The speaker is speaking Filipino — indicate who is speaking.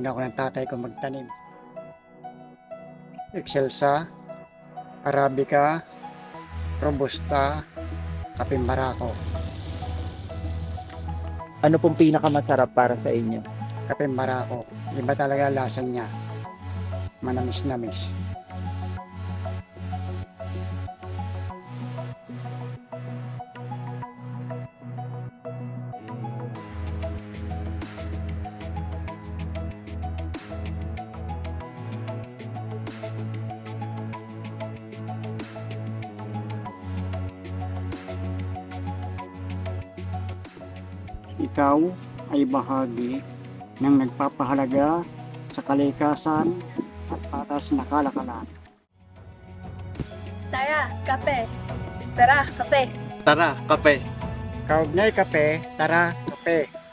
Speaker 1: tinulungan ako ng tatay ko magtanim. Excelsa, Arabica, Robusta, Kapeng Barako.
Speaker 2: Ano pong pinakamasarap para sa inyo?
Speaker 1: Kapeng Barako, iba talaga lasa niya. Manamis-namis. Ikaw ay bahagi ng nagpapahalaga sa kalikasan at patas na kalakalan.
Speaker 3: Tara, kape. Tara, kape.
Speaker 4: Tara, kape.
Speaker 1: Kaugnay kape, tara kape.